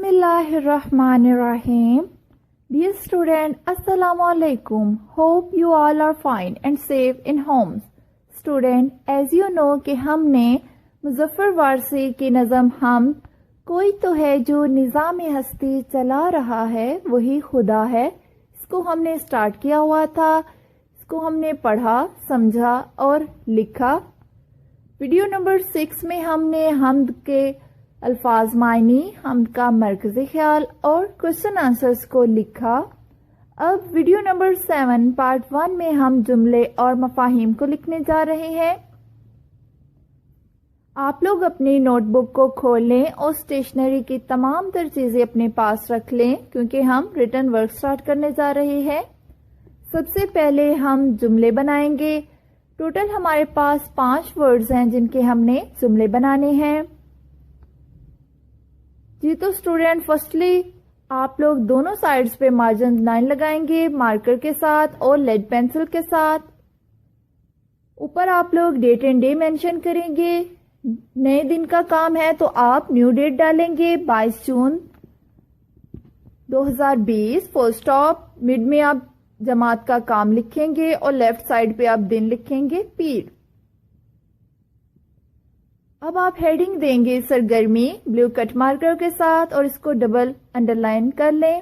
Bismillahirrahmanirrahim. Dear student, Assalamu alaikum. Hope you all are fine and safe in homes. Student, as you know کہ ہم نے مظفر وارثی کی نظم ہم کوئی تو ہے جو نظام ہستی چلا رہا ہے وہی خدا ہے، اس کو ہم نے سٹارٹ کیا ہوا تھا، اس کو ہم نے پڑھا، سمجھا اور لکھا۔ ویڈیو نمبر 6 میں ہم نے حمد کے الفاظ معنی، حمد کا مرکزی خیال اور کوشچن آنسرز کو لکھا۔ اب ویڈیو نمبر 7 پارٹ 1 میں ہم جملے اور مفاہیم کو لکھنے جا رہے ہیں۔ آپ لوگ اپنی نوٹ بک کو کھول لیں اور اسٹیشنری کی تمام تر چیزیں اپنے پاس رکھ لیں کیونکہ ہم ریٹن ورک سٹارٹ کرنے جا رہے ہیں۔ سب سے پہلے ہم جملے بنائیں گے۔ ٹوٹل ہمارے پاس 5 ورڈز ہیں جن کے ہم نے جملے بنانے ہیں۔ جی تو اسٹوڈینٹ، فرسٹلی آپ لوگ دونوں سائڈز پہ مارجن لائن لگائیں گے مارکر کے ساتھ اور لیڈ پینسل کے ساتھ۔ اوپر آپ لوگ ڈیٹ اینڈ ڈے مینشن کریں گے۔ نئے دن کا کام ہے تو آپ نیو ڈیٹ ڈالیں گے 22 جون 2020، فل سٹاپ۔ مڈ میں آپ جماعت کا کام لکھیں گے اور لیفٹ سائڈ پہ آپ دن لکھیں گے پیر۔ اب آپ ہیڈنگ دیں گے سرگرمی بلیو کٹ مارکر کے ساتھ اور اس کو ڈبل انڈر لائن کر لیں۔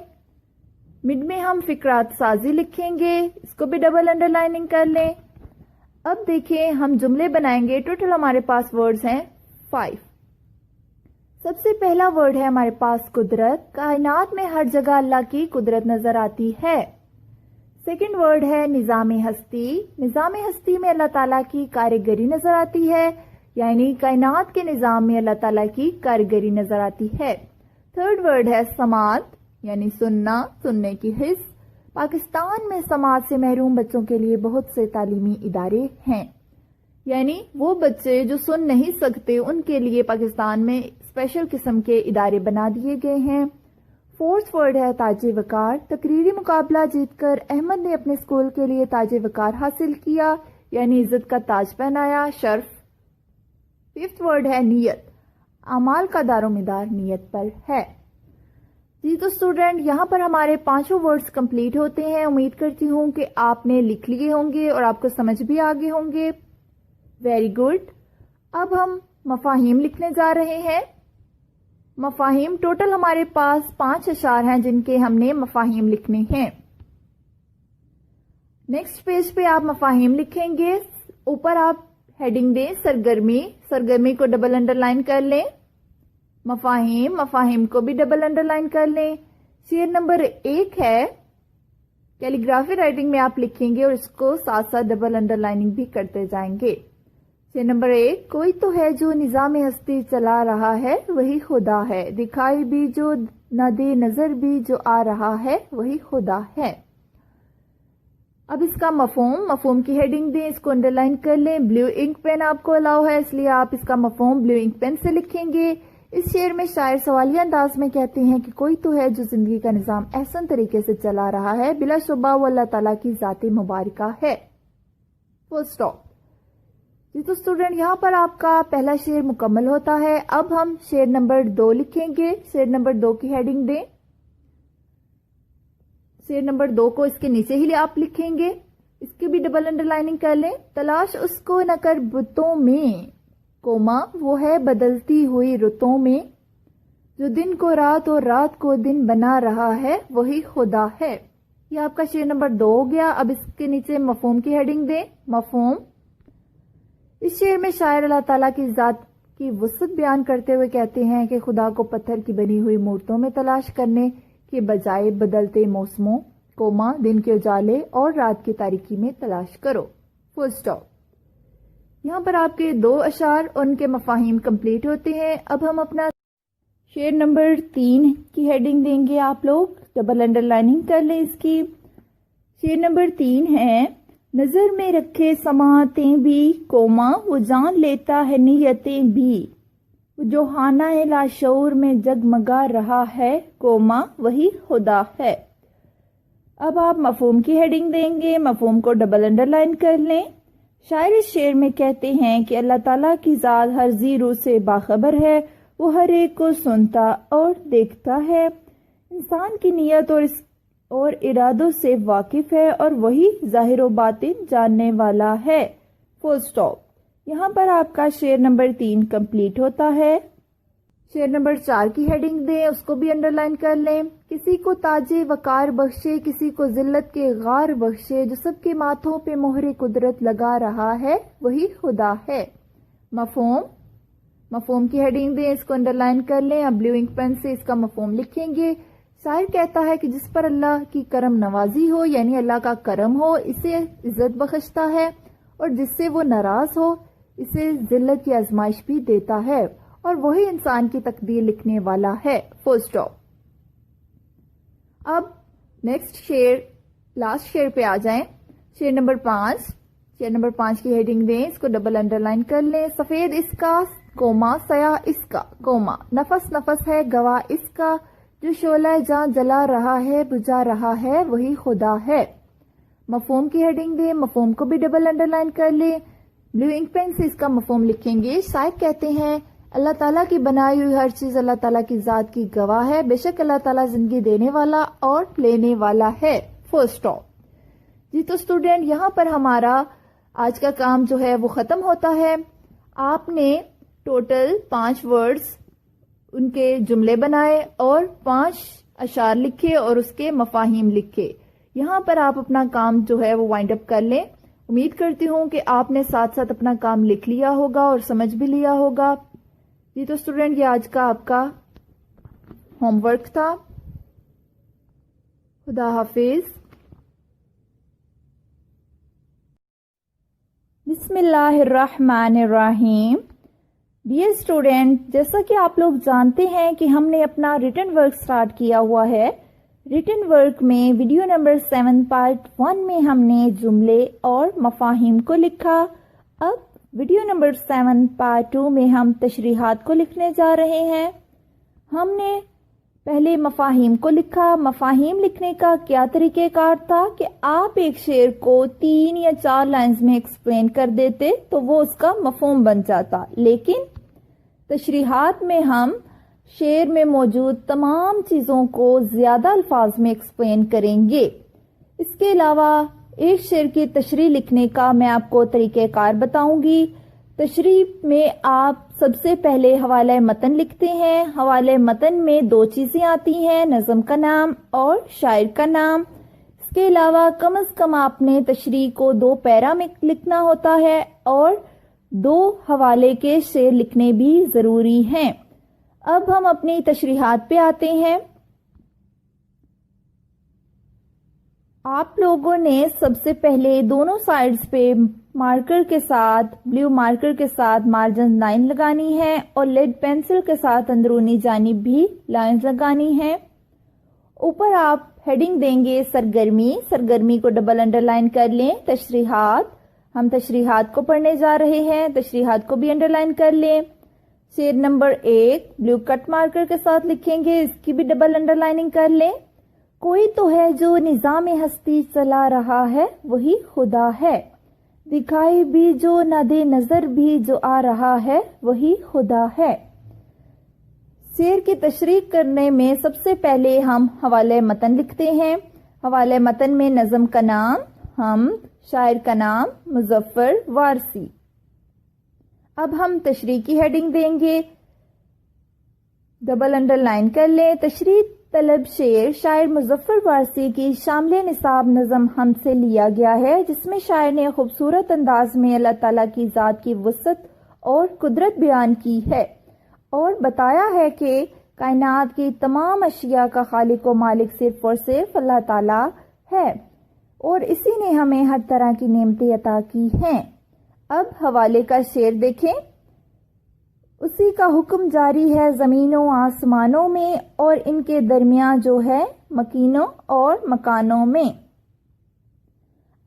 مڈ میں ہم فقرات سازی لکھیں گے، اس کو بھی ڈبل انڈر لائننگ کر لیں۔ اب دیکھیں ہم جملے بنائیں گے۔ ٹوٹل ہمارے پاس ورڈز ہیں 5۔ سب سے پہلا ورڈ ہے ہمارے پاس قدرت۔ کائنات میں ہر جگہ اللہ کی قدرت نظر آتی ہے۔ سیکنڈ ورڈ ہے نظام ہستی۔ نظام ہستی میں اللہ تعالیٰ کی کاریگری نظر آتی ہے، یعنی کائنات کے نظام میں اللہ تعالیٰ کی کاریگری نظر آتی ہے۔ تھرڈ ورڈ ہے سماعت، یعنی سننا، سننے کی حس۔ پاکستان میں سماعت سے محروم بچوں کے لیے بہت سے تعلیمی ادارے ہیں، یعنی وہ بچے جو سن نہیں سکتے ان کے لیے پاکستان میں اسپیشل قسم کے ادارے بنا دیے گئے ہیں۔ فورتھ ورڈ ہے تاج وقار۔ تقریری مقابلہ جیت کر احمد نے اپنے اسکول کے لیے تاج وقار حاصل کیا، یعنی عزت کا تاج پہنایا، شرف۔ ففتھ ورڈ ہے نیت۔ اعمال کا دار و مدار نیت پر ہے۔ جی تو اسٹوڈینٹ، یہاں پر ہمارے 5 ورڈز کمپلیٹ ہوتے ہیں۔ امید کرتی ہوں کہ آپ نے لکھ لیے ہوں گے اور آپ کو سمجھ بھی آگے ہوں گے۔ Very good. اب ہم مفاہیم لکھنے جا رہے ہیں۔ مفاہیم ٹوٹل ہمارے پاس 5 اشعار ہیں جن کے ہم نے مفاہیم لکھنے ہیں۔ نیکسٹ پیج پہ آپ مفاہیم لکھیں گے۔ اوپر آپ ہیڈنگ دیں سرگرمی، سرگرمی کو ڈبل انڈر لائن کر لیں۔ مفاہیم، مفاہیم کو بھی ڈبل انڈر لائن کر لیں۔ شعر نمبر 1 ہے، کیلیگرافی رائٹنگ میں آپ لکھیں گے اور اس کو ساتھ ساتھ ڈبل انڈر لائننگ بھی کرتے جائیں گے۔ شعر نمبر 1، کوئی تو ہے جو نظام ہستی چلا رہا ہے وہی خدا ہے، دکھائی بھی جو نہ دے نظر بھی جو آ رہا ہے وہی خدا ہے۔ اب اس کا مفہوم کی ہیڈنگ دیں، اس کو انڈر لائن کر لیں۔ بلیو انک پین آپ کو الاؤ ہے، اس لیے آپ اس کا مفہوم بلیو انک پین سے لکھیں گے۔ اس شعر میں شاعر سوالیہ انداز میں کہتے ہیں کہ کوئی تو ہے جو زندگی کا نظام احسن طریقے سے چلا رہا ہے، بلا شبہ وہ اللہ تعالیٰ کی ذات مبارکہ ہے، فل سٹاپ۔ جی تو اسٹوڈینٹ، یہاں پر آپ کا پہلا شعر مکمل ہوتا ہے۔ اب ہم شعر نمبر 2 لکھیں گے۔ شعر نمبر 2 کی ہیڈنگ دیں۔ شعر نمبر 2 کو اس کے نیچے ہی آپ لکھیں گے، اس کی بھی ڈبل انڈر لائننگ کر لیں۔ تلاش اس کو نہ کر بتوں میں، کوما وہ ہے بدلتی ہوئی رتوں میں، جو دن کو رات اور رات کو دن بنا رہا ہے وہی خدا ہے۔ یہ آپ کا شعر نمبر 2 ہو گیا۔ اب اس کے نیچے مفہوم کی ہیڈنگ دیں۔ مفہوم، اس شعر میں شاعر اللہ تعالیٰ کی ذات کی وسعت بیان کرتے ہوئے کہتے ہیں کہ خدا کو پتھر کی بنی ہوئی مورتوں میں تلاش کرنے کے بجائے بدلتے موسموں، کوما دن کے اجالے اور رات کی تاریکی میں تلاش کرو، فل سٹاپ۔ یہاں پر آپ کے 2 اشعار اور ان کے مفاہیم کمپلیٹ ہوتے ہیں۔ اب ہم اپنا شعر نمبر 3 کی ہیڈنگ دیں گے، آپ لوگ ڈبل انڈر لائننگ کر لیں اس کی۔ شعر نمبر 3 ہے، نظر میں رکھے سماعتیں بھی، کوما وہ جان لیتا ہے نیتیں بھی، وہ جو خانہ لاشعور میں جگمگا رہا ہے، کوما وہی خدا ہے۔ اب آپ مفہوم کی ہیڈنگ دیں گے، مفہوم کو ڈبل انڈر لائن کر لیں۔ شاعر اس شعر میں کہتے ہیں کہ اللہ تعالیٰ کی ذات ہر ذی روح سے باخبر ہے، وہ ہر ایک کو سنتا اور دیکھتا ہے، انسان کی نیت اور ارادوں سے واقف ہے اور وہی ظاہر و باطن جاننے والا ہے۔ فل سٹاپ۔ یہاں پر آپ کا شعر نمبر 3 کمپلیٹ ہوتا ہے۔ شعر نمبر 4 کی ہیڈنگ دیں، اس کو بھی انڈر لائن کر لیں۔ کسی کو تاج وقار بخشے، کسی کو ذلت کے غار بخشے، جو سب کے ماتھوں پہ مہر قدرت لگا رہا ہے وہی خدا ہے۔ مفہوم کی ہیڈنگ دیں، اس کو انڈر لائن کر لیں۔ اب بلیو انک پین سے اس کا مفہوم لکھیں گے۔ شاعر کہتا ہے کہ جس پر اللہ کی کرم نوازی ہو، یعنی اللہ کا کرم ہو، اسے عزت بخشتا ہے، اور جس سے وہ ناراض ہو اسے ذلت کی آزمائش بھی دیتا ہے، اور وہی انسان کی تقدیر لکھنے والا ہے۔ فل سٹاپ۔ اب نیکسٹ شعر، لاسٹ شعر پہ آ جائیں۔ شعر نمبر 5۔ شعر نمبر 5 کی ہیڈنگ دیں، اس کو ڈبل انڈر لائن کر لیں۔ سفید اس کا کوما، سیاہ اس کا کوما، نفس نفس ہے گواہ اس کا، جو شعلہ جاں جلا رہا ہے بجھا رہا ہے وہی خدا ہے۔ مفہوم کی ہیڈنگ دیں، مفہوم کو بھی ڈبل انڈر لائن کر لیں۔ بلیو انک پین سے اس کا مفہوم لکھیں گے۔ شاعر کہتے ہیں اللہ تعالیٰ کی بنائی ہوئی ہر چیز اللہ تعالیٰ کی ذات کی گواہ ہے، بے شک اللہ تعالیٰ زندگی دینے والا اور لینے والا ہے۔ فل سٹاپ۔ جی تو اسٹوڈینٹ، یہاں پر ہمارا آج کا کام جو ہے وہ ختم ہوتا ہے۔ آپ نے ٹوٹل 5 ورڈز، ان کے جملے بنائے اور 5 اشعار لکھے اور اس کے مفاہیم لکھے۔ یہاں پر آپ اپنا کام جو ہے وہ وائنڈ اپ کر لیں۔ امید کرتی ہوں کہ آپ نے ساتھ ساتھ اپنا کام لکھ لیا ہوگا اور سمجھ بھی لیا ہوگا۔ جی تو اسٹوڈینٹ، یہ آج کا آپ کا ہوم ورک تھا۔ خدا حافظ۔ بسم اللہ الرحمن الرحیم۔ ڈیئر اسٹوڈینٹ، جیسا کہ آپ لوگ جانتے ہیں کہ ہم نے اپنا ریٹن ورک سٹارٹ کیا ہوا ہے۔ ریٹن ورک میں ویڈیو نمبر 7 پارٹ 1 میں ہم نے جملے اور مفاہیم کو لکھا۔ اب ویڈیو نمبر 7 پارٹ 2 میں ہم تشریحات کو لکھنے جا رہے ہیں۔ ہم نے پہلے مفاہیم کو لکھا۔ مفاہیم لکھنے کا کیا طریقہ کار تھا کہ آپ ایک شعر کو 3 یا 4 لائنز میں ایکسپلین کر دیتے تو وہ اس کا مفہوم بن جاتا، لیکن تشریحات میں ہم شعر میں موجود تمام چیزوں کو زیادہ الفاظ میں ایکسپلین کریں گے۔ اس کے علاوہ ایک شعر کی تشریح لکھنے کا میں آپ کو طریقہ کار بتاؤں گی۔ تشریح میں آپ سب سے پہلے حوالہ متن لکھتے ہیں۔ حوالہ متن میں 2 چیزیں آتی ہیں، نظم کا نام اور شاعر کا نام۔ اس کے علاوہ کم از کم آپ نے تشریح کو 2 پیرا میں لکھنا ہوتا ہے اور 2 حوالے کے شعر لکھنے بھی ضروری ہیں۔ اب ہم اپنی تشریحات پہ آتے ہیں۔ آپ لوگوں نے سب سے پہلے دونوں سائڈز پہ مارکر کے ساتھ، بلیو مارکر کے ساتھ مارجن لائن لگانی ہے اور لیڈ پینسل کے ساتھ اندرونی جانب بھی لائنز لگانی ہے۔ اوپر آپ ہیڈنگ دیں گے سرگرمی۔ سرگرمی کو ڈبل انڈر لائن کر لیں۔ تشریحات، ہم تشریحات کو پڑھنے جا رہے ہیں، تشریحات کو بھی انڈر لائن کر لیں۔ شعر نمبر 1 بلیو کٹ مارکر کے ساتھ لکھیں گے، اس کی بھی ڈبل انڈر لائننگ کر لیں۔ کوئی تو ہے جو نظام ہستی چلا رہا ہے وہی خدا ہے، دکھائی بھی جو نہ دے نظر بھی جو آ رہا ہے وہی خدا ہے۔ شعر کی تشریح کرنے میں سب سے پہلے ہم حوالہ متن لکھتے ہیں۔ حوالہ متن میں نظم کا نام حمد، شاعر کا نام مظفر وارثی۔ اب ہم تشریح کی ہیڈنگ دیں گے، ڈبل انڈر لائن کر لیں۔ تشریح طلب شعر شاعر مظفر وارثی کی شامل نصاب نظم حمد سے لیا گیا ہے، جس میں شاعر نے خوبصورت انداز میں اللہ تعالیٰ کی ذات کی وسعت اور قدرت بیان کی ہے اور بتایا ہے کہ کائنات کی تمام اشیاء کا خالق و مالک صرف اور صرف اللہ تعالیٰ ہے اور اسی نے ہمیں ہر طرح کی نعمتیں عطا کی ہیں۔ اب حوالے کا شعر دیکھیں۔ اسی کا حکم جاری ہے زمینوں آسمانوں میں اور ان کے درمیان جو ہے مکینوں اور مکانوں میں۔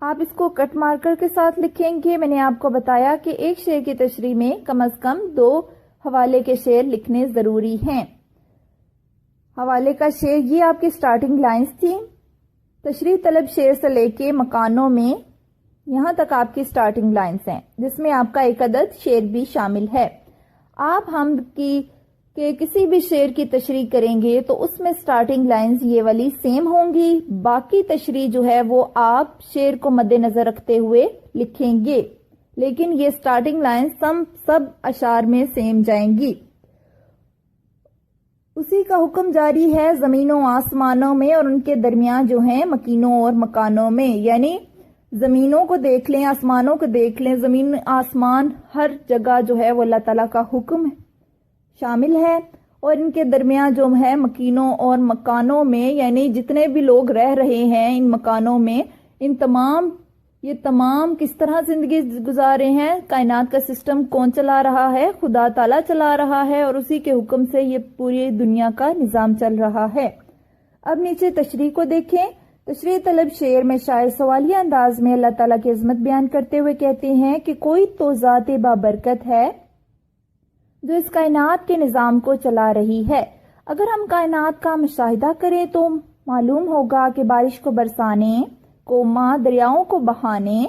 آپ اس کو کٹ مارکر کے ساتھ لکھیں گے۔ میں نے آپ کو بتایا کہ ایک شعر کی تشریح میں کم از کم 2 حوالے کے شعر لکھنے ضروری ہیں۔ حوالے کا شعر یہ آپ کی سٹارٹنگ لائنز تھی۔ تشریح طلب شعر سے لے کے مکانوں میں یہاں تک آپ کی سٹارٹنگ لائنز ہیں، جس میں آپ کا ایک عدد شعر بھی شامل ہے۔ آپ حمد کی کہ کسی بھی شعر کی تشریح کریں گے تو اس میں سٹارٹنگ لائنز یہ والی سیم ہوں گی، باقی تشریح جو ہے وہ آپ شعر کو مد نظر رکھتے ہوئے لکھیں گے، لیکن یہ سٹارٹنگ لائنز سب اشعار میں سیم جائیں گی۔ اسی کا حکم جاری ہے زمینوں آسمانوں میں اور ان کے درمیان جو ہیں مکینوں اور مکانوں میں، یعنی زمینوں کو دیکھ لیں، آسمانوں کو دیکھ لیں، زمین آسمان ہر جگہ جو ہے وہ اللہ تعالیٰ کا حکم شامل ہے، اور ان کے درمیان جو ہے مکینوں اور مکانوں میں، یعنی جتنے بھی لوگ رہ رہے ہیں ان مکانوں میں، یہ تمام کس طرح زندگی گزار رہے ہیں، کائنات کا سسٹم کون چلا رہا ہے؟ خدا تعالیٰ چلا رہا ہے، اور اسی کے حکم سے یہ پوری دنیا کا نظام چل رہا ہے۔ اب نیچے تشریح کو دیکھیں۔ تشریح طلب شعر میں شاعر سوالیہ انداز میں اللہ تعالیٰ کی عظمت بیان کرتے ہوئے کہتے ہیں کہ کوئی تو ذات بابرکت ہے جو اس کائنات کے نظام کو چلا رہی ہے۔ اگر ہم کائنات کا مشاہدہ کریں تو معلوم ہوگا کہ بارش کو برسانے، کوما دریاؤں کو بہانے،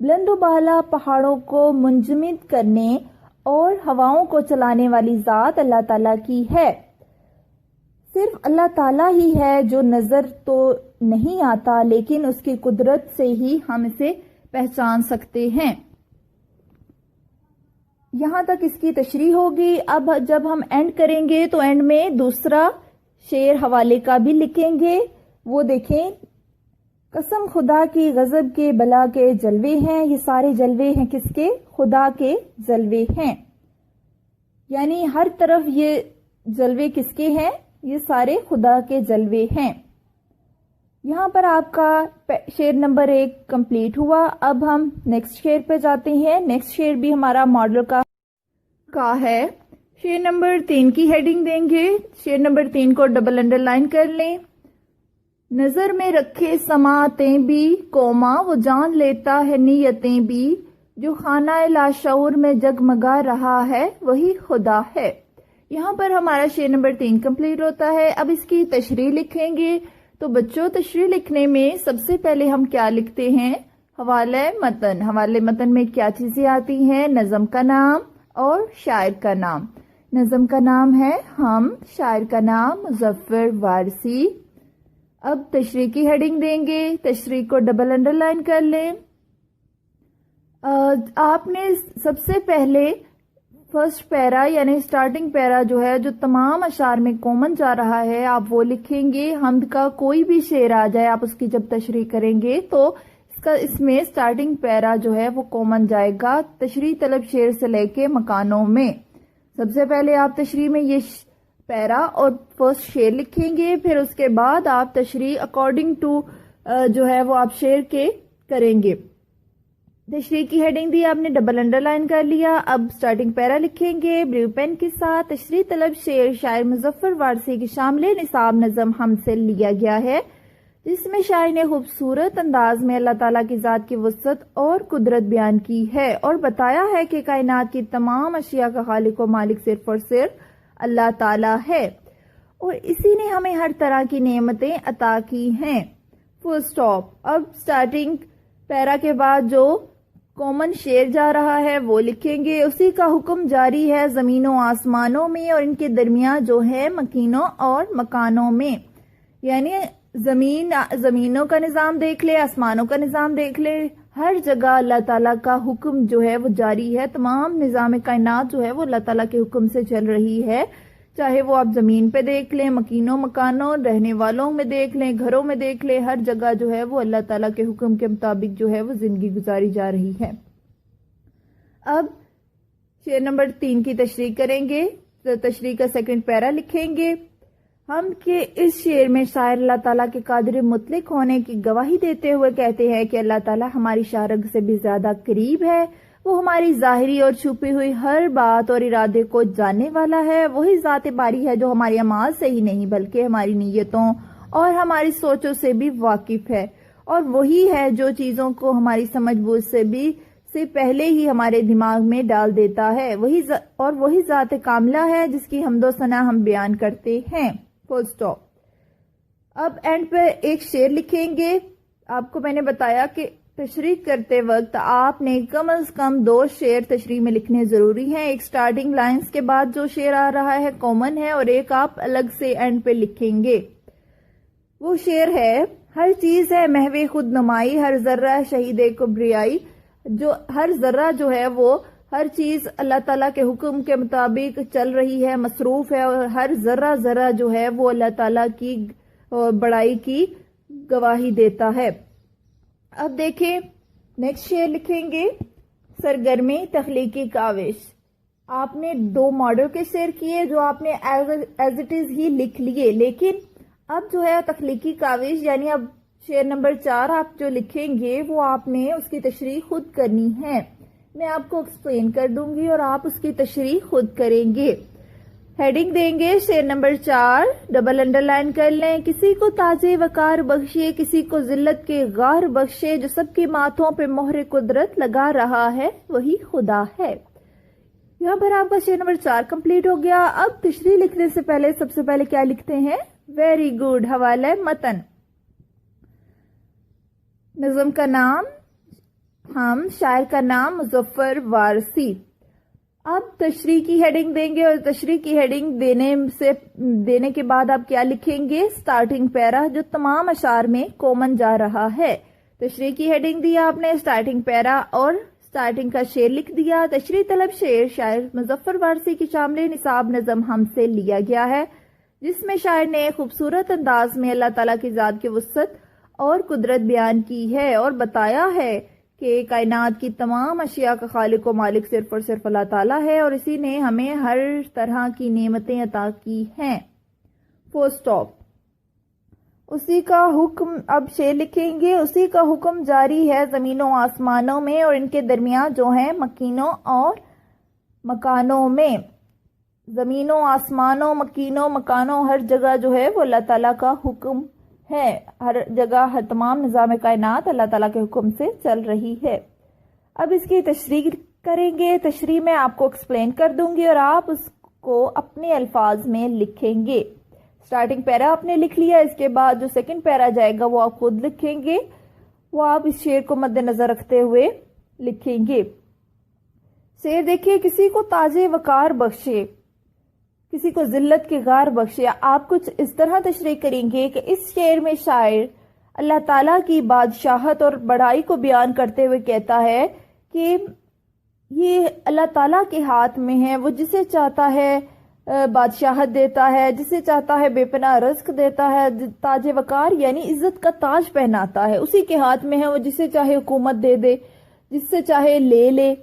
بلند و بالا پہاڑوں کو منجمد کرنے اور ہواؤں کو چلانے والی ذات اللہ تعالیٰ کی ہے۔ صرف اللہ تعالیٰ ہی ہے جو نظر تو نہیں آتا، لیکن اس کی قدرت سے ہی ہم اسے پہچان سکتے ہیں۔ یہاں تک اس کی تشریح ہوگی۔ اب جب ہم اینڈ کریں گے تو اینڈ میں دوسرا شعر حوالے کا بھی لکھیں گے، وہ دیکھیں۔ قسم خدا کی غضب کے بلا کے جلوے ہیں، یہ سارے جلوے ہیں کس کے؟ خدا کے جلوے ہیں، یعنی ہر طرف یہ جلوے کس کے ہیں؟ یہ سارے خدا کے جلوے ہیں۔ یہاں پر آپ کا شعر نمبر 1 کمپلیٹ ہوا۔ اب ہم نیکسٹ شعر پہ جاتے ہیں۔ نیکسٹ شعر بھی ہمارا ماڈل کا ہے۔ شعر نمبر 3 کی ہیڈنگ دیں گے۔ شعر نمبر 3 کو ڈبل انڈر لائن کر لیں۔ نظر میں رکھے سماعتیں بھی، کوما وہ جان لیتا ہے نیتیں بھی، جو خانہ لاشعور میں جگمگا رہا ہے وہی خدا ہے۔ یہاں پر ہمارا شعر نمبر 3 کمپلیٹ ہوتا ہے۔ اب اس کی تشریح لکھیں گے۔ تو بچوں، تشریح لکھنے میں سب سے پہلے ہم کیا لکھتے ہیں؟ حوالہ متن۔ حوالہ متن میں کیا چیزیں آتی ہیں؟ نظم کا نام اور شاعر کا نام۔ نظم کا نام ہے ہم، شاعر کا نام مظفر وارثی۔ اب تشریح کی ہیڈنگ دیں گے۔ تشریح کو ڈبل انڈر لائن کر لیں۔ آپ نے سب سے پہلے فرسٹ پیرا یعنی سٹارٹنگ پیرا جو ہے، جو تمام اشعار میں کامن جا رہا ہے، آپ وہ لکھیں گے۔ حمد کا کوئی بھی شعر آ جائے، آپ اس کی جب تشریح کریں گے تو اس میں سٹارٹنگ پیرا جو ہے وہ کامن جائے گا، تشریح طلب شعر سے لے کے مکانوں میں۔ سب سے پہلے آپ تشریح میں یہ پیرا اور فرسٹ شعر لکھیں گے، پھر اس کے بعد آپ تشریح اکارڈنگ ٹو جو ہے وہ آپ شعر کے کریں گے۔ تشریح کی ہیڈنگ دی آپ نے، ڈبل انڈر لائن کر لیا۔ اب سٹارٹنگ پیرا لکھیں گے بلیو پین کے ساتھ۔ تشریح طلب شعر شاعر مظفر وارثی کی شامل نصاب نظم ہم سے لیا گیا ہے، جس میں شاعر نے خوبصورت انداز میں اللہ تعالیٰ کی ذات کی وسعت اور قدرت بیان کی ہے، اور بتایا ہے کہ کائنات کی تمام اشیاء کا خالق و مالک صرف اور صرف اللہ تعالیٰ ہے، اور اسی نے ہمیں ہر طرح کی نعمتیں عطا کی ہیں۔ فل سٹاپ۔ اب سٹارٹنگ پیرا کے بعد جو کامن شعر جا رہا ہے وہ لکھیں گے۔ اسی کا حکم جاری ہے زمینوں آسمانوں میں اور ان کے درمیان جو ہے مکینوں اور مکانوں میں، یعنی زمینوں کا نظام دیکھ لے، آسمانوں کا نظام دیکھ لے، ہر جگہ اللہ تعالیٰ کا حکم جو ہے وہ جاری ہے۔ تمام نظام کائنات جو ہے وہ اللہ تعالیٰ کے حکم سے چل رہی ہے، چاہے وہ آپ زمین پہ دیکھ لیں، مکینوں مکانوں، رہنے والوں میں دیکھ لیں، گھروں میں دیکھ لیں، ہر جگہ جو ہے وہ اللہ تعالیٰ کے حکم کے مطابق جو ہے وہ زندگی گزاری جا رہی ہے۔ اب شعر نمبر 3 کی تشریح کریں گے۔ تشریح کا سیکنڈ پیرا لکھیں گے ہم کہ اس شعر میں شاعر اللہ تعالیٰ کے قادر مطلق ہونے کی گواہی دیتے ہوئے کہتے ہیں کہ اللہ تعالیٰ ہماری شارگ سے بھی زیادہ قریب ہے، وہ ہماری ظاہری اور چھپی ہوئی ہر بات اور ارادے کو جاننے والا ہے۔ وہی ذات باری ہے جو ہماری اعمال سے ہی نہیں بلکہ ہماری نیتوں اور ہماری سوچوں سے بھی واقف ہے، اور وہی ہے جو چیزوں کو ہماری سمجھ بوجھ سے پہلے ہی ہمارے دماغ میں ڈال دیتا ہے، وہی ذات کاملہ ہے جس کی حمد و ثنا ہم بیان کرتے ہیں۔ فل سٹاپ۔ اب اینڈ پہ ایک شعر لکھیں گے۔ آپ کو میں نے بتایا کہ تشریح کرتے وقت آپ نے کم از کم 2 شعر تشریح میں لکھنے ضروری ہیں. ایک سٹارٹنگ لائنز کے بعد جو شعر آ رہا ہے کامن ہے، اور ایک آپ الگ سے اینڈ پہ لکھیں گے. وہ شعر ہے: ہر چیز ہے محو خود نمائی، ہر ذرہ شہید کبریائی. جو ہر ذرہ جو ہے وہ ہر چیز اللہ تعالیٰ کے حکم کے مطابق چل رہی ہے، مصروف ہے، اور ہر ذرہ ذرہ جو ہے وہ اللہ تعالیٰ کی بڑائی کی گواہی دیتا ہے. اب دیکھیں نیکسٹ شعر لکھیں گے: سرگرمی تخلیقی کاوش. آپ نے 2 ماڈل کے شعر کیے جو آپ نے ایز اٹ از ہی لکھ لیے، لیکن اب جو ہے تخلیقی کاوش یعنی اب شعر نمبر 4 آپ جو لکھیں گے وہ آپ نے اس کی تشریح خود کرنی ہے. میں آپ کو ایکسپلین کر دوں گی اور آپ اس کی تشریح خود کریں گے. ہیڈنگ دیں گے شعر نمبر 4، ڈبل انڈر لائن کر لیں: کسی کو تاج وقار بخشے، کسی کو ذلت کے غار بخشے، جو سب کے ماتھوں پہ مہر قدرت لگا رہا ہے وہی خدا ہے. یہاں پر آپ کا شعر نمبر 4 کمپلیٹ ہو گیا. اب تشریح لکھنے سے پہلے سب سے پہلے کیا لکھتے ہیں؟ ویری گڈ، حوالہ متن. نظم کا نام ہم، شاعر کا نام مظفر وارسی. اب تشریح کی ہیڈنگ دیں گے، اور تشریح کی ہیڈنگ دینے کے بعد آپ کیا لکھیں گے؟ سٹارٹنگ پیرا جو تمام اشعار میں کامن جا رہا ہے. تشریح کی ہیڈنگ دیا آپ نے، سٹارٹنگ پیرا اور سٹارٹنگ کا شعر لکھ دیا. تشریح طلب شعر شاعر مظفر وارسی کی شامل نصاب نظم ہم سے لیا گیا ہے، جس میں شاعر نے خوبصورت انداز میں اللہ تعالیٰ کی ذات کی وسعت اور قدرت بیان کی ہے، اور بتایا ہے کہ کائنات کی تمام اشیاء کا خالق و مالک صرف اور صرف اللہ تعالیٰ ہے، اور اسی نے ہمیں ہر طرح کی نعمتیں عطا کی ہیں. فل سٹاپ. اسی کا حکم، اب شعر لکھیں گے: اسی کا حکم جاری ہے زمینوں آسمانوں میں، اور ان کے درمیان جو ہیں مکینوں اور مکانوں میں. زمینوں، آسمانوں، مکینوں، مکانوں، ہر جگہ جو ہے وہ اللہ تعالیٰ کا حکم ہے. ہر جگہ، ہر تمام نظام کائنات اللہ تعالیٰ کے حکم سے چل رہی ہے. اب اس کی تشریح کریں گے. تشریح میں آپ کو ایکسپلین کر دوں گی اور آپ اس کو اپنے الفاظ میں لکھیں گے. سٹارٹنگ پیرا آپ نے لکھ لیا، اس کے بعد جو سیکنڈ پیرا جائے گا وہ آپ خود لکھیں گے. وہ آپ اس شعر کو مد نظر رکھتے ہوئے لکھیں گے. شعر دیکھیے: کسی کو تاج وقار بخشے، کسی کو ذلت کے غار بخشے. آپ کچھ اس طرح تشریح کریں گے کہ اس شعر میں شاعر اللہ تعالیٰ کی بادشاہت اور بڑائی کو بیان کرتے ہوئے کہتا ہے کہ یہ اللہ تعالیٰ کے ہاتھ میں ہے، وہ جسے چاہتا ہے بادشاہت دیتا ہے، جسے چاہتا ہے بے پناہ رزق دیتا ہے. تاج وقار یعنی عزت کا تاج پہناتا ہے، اسی کے ہاتھ میں ہے، وہ جسے چاہے حکومت دے دے، جس سے چاہے لے لے.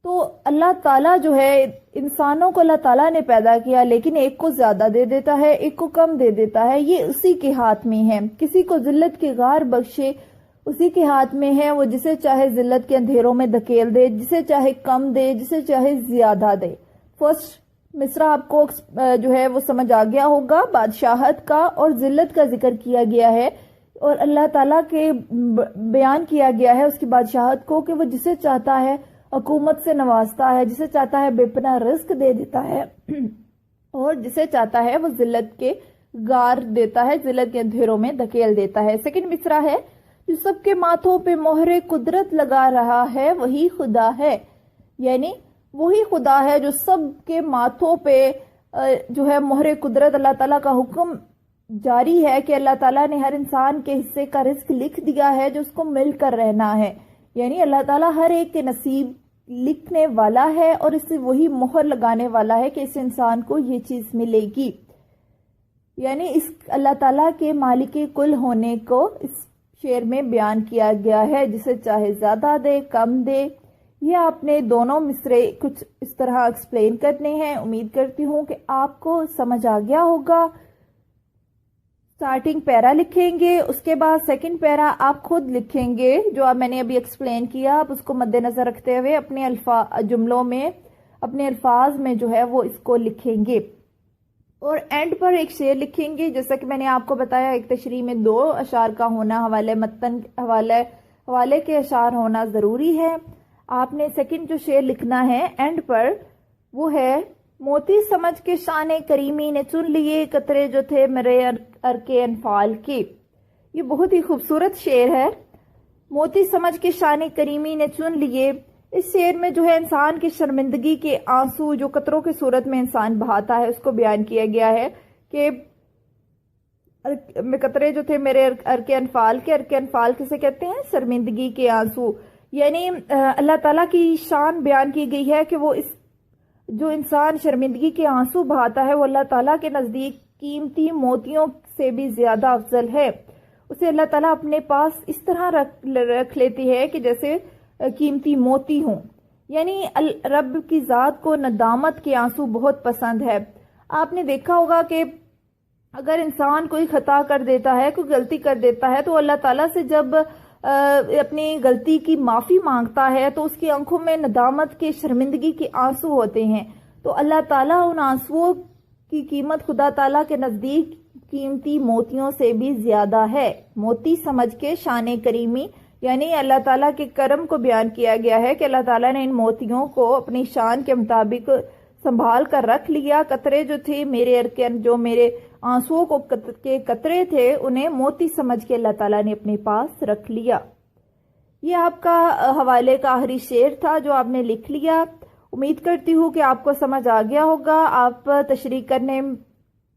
تو اللہ تعالیٰ جو ہے، انسانوں کو اللہ تعالیٰ نے پیدا کیا، لیکن ایک کو زیادہ دے دیتا ہے، ایک کو کم دے دیتا ہے، یہ اسی کے ہاتھ میں ہے. کسی کو ذلت کے غار بخشے، اسی کے ہاتھ میں ہے، وہ جسے چاہے ذلت کے اندھیروں میں دھکیل دے، جسے چاہے کم دے، جسے چاہے زیادہ دے. فرسٹ مصرع آپ کو جو ہے وہ سمجھ آ گیا ہوگا. بادشاہت کا اور ذلت کا ذکر کیا گیا ہے، اور اللہ تعالیٰ کے بیان کیا گیا ہے اس کی بادشاہت کو کہ وہ جسے چاہتا ہے حکومت سے نوازتا ہے، جسے چاہتا ہے بے پناہ رزق دے دیتا ہے، اور جسے چاہتا ہے وہ ذلت کے غار دیتا ہے، ذلت کے اندھیروں میں دھکیل دیتا ہے. سیکنڈ مصرع ہے: جو سب کے ماتھوں پہ مہر قدرت لگا رہا ہے وہی خدا ہے. یعنی وہی خدا ہے جو سب کے ماتھوں پہ جو ہے مہر قدرت، اللہ تعالیٰ کا حکم جاری ہے کہ اللہ تعالیٰ نے ہر انسان کے حصے کا رزق لکھ دیا ہے جو اس کو مل کر رہنا ہے. یعنی اللہ تعالیٰ ہر ایک کے نصیب لکھنے والا ہے، اور اسے وہی مہر لگانے والا ہے کہ اس انسان کو یہ چیز ملے گی. یعنی اس اللہ تعالیٰ کے مالک کل ہونے کو اس شعر میں بیان کیا گیا ہے، جسے چاہے زیادہ دے، کم دے. یہ آپ نے دونوں مصرے کچھ اس طرح ایکسپلین کرنے ہیں. امید کرتی ہوں کہ آپ کو سمجھ آ گیا ہوگا. سٹارٹنگ پیرا لکھیں گے، اس کے بعد سیکنڈ پیرا آپ خود لکھیں گے جو اب میں نے ابھی ایکسپلین کیا. آپ اس کو مد نظر رکھتے ہوئے اپنے جملوں میں، اپنے الفاظ میں جو ہے وہ اس کو لکھیں گے. اور اینڈ پر ایک شعر لکھیں گے. جیسا کہ میں نے آپ کو بتایا، ایک تشریح میں 2 اشعار کا ہونا، حوالے کے اشعار ہونا ضروری ہے. آپ نے سیکنڈ جو شعر لکھنا ہے اینڈ پر وہ ہے: موتی سمجھ کے شان کریمی نے چن لیے قطرے جو تھے میرے ارکے انفال کے. یہ بہت ہی خوبصورت شعر ہے. موتی سمجھ کے شان کریمی نے چن لیے. اس شعر میں جو ہے انسان کی شرمندگی کے آنسو جو قطروں کی صورت میں انسان بہاتا ہے اس کو بیان کیا گیا ہے کہ قطرے جو تھے میرے ارکے انفال کے. ارکے انفال کسے کہتے ہیں؟ شرمندگی کے آنسو. یعنی اللہ تعالیٰ کی شان بیان کی گئی ہے کہ وہ جو انسان شرمندگی کے آنسو بہاتا ہے وہ اللہ تعالیٰ کے نزدیک قیمتی موتیوں سے بھی زیادہ افضل ہے. اسے اللہ تعالیٰ اپنے پاس اس طرح رکھ لیتی ہے کہ جیسے قیمتی موتی ہوں. یعنی رب کی ذات کو ندامت کے آنسو بہت پسند ہے. آپ نے دیکھا ہوگا کہ اگر انسان کوئی خطا کر دیتا ہے، کوئی غلطی کر دیتا ہے، تو اللہ تعالیٰ سے جب اپنی غلطی کی معافی مانگتا ہے تو اس کی آنکھوں میں ندامت کے شرمندگی کے آنسو ہوتے ہیں. تو اللہ تعالیٰ ان آنسوؤں کی قیمت خدا تعالیٰ کے نزدیک قیمتی موتیوں سے بھی زیادہ ہے. موتی سمجھ کے شان کریمی، یعنی اللہ تعالیٰ کے کرم کو بیان کیا گیا ہے کہ اللہ تعالیٰ نے ان موتیوں کو اپنی شان کے مطابق سنبھال کر رکھ لیا. قطرے جو تھے میرے ارکن، جو میرے آنسوؤں کو کے قطرے تھے، انہیں موتی سمجھ کے اللہ تعالیٰ نے اپنے پاس رکھ لیا. یہ آپ کا حوالے کا آخری شعر تھا جو آپ نے لکھ لیا. امید کرتی ہوں کہ آپ کو سمجھ آ گیا ہوگا. آپ تشریح کرنے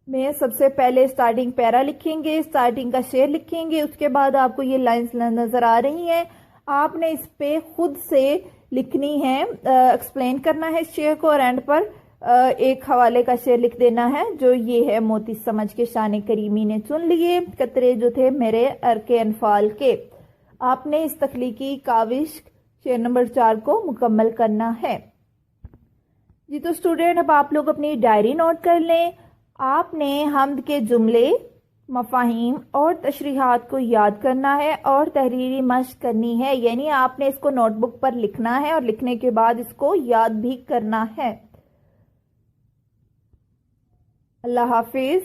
میں سب سے پہلے سٹارٹنگ پیرا لکھیں گے، سٹارٹنگ کا شعر لکھیں گے، اس کے بعد آپ کو یہ لائنز نظر آ رہی ہیں. آپ نے اس پہ خود سے لکھنی ہے، ایکسپلین کرنا ہے اس شعر کو، اور اینڈ پر ایک حوالے کا شعر لکھ دینا ہے جو یہ ہے: موتی سمجھ کے شان کریمی نے چن لیے قطرے جو تھے میرے ارکے انفال کے. آپ نے اس تخلیقی کاوش شعر نمبر 4 کو مکمل کرنا ہے. جی تو اسٹوڈنٹ اب آپ لوگ اپنی ڈائری نوٹ کر لیں. آپ نے حمد کے جملے، مفاہیم اور تشریحات کو یاد کرنا ہے اور تحریری مشق کرنی ہے. یعنی آپ نے اس کو نوٹ بک پر لکھنا ہے اور لکھنے کے بعد اس کو یاد بھی کرنا ہے. اللہ حافظ.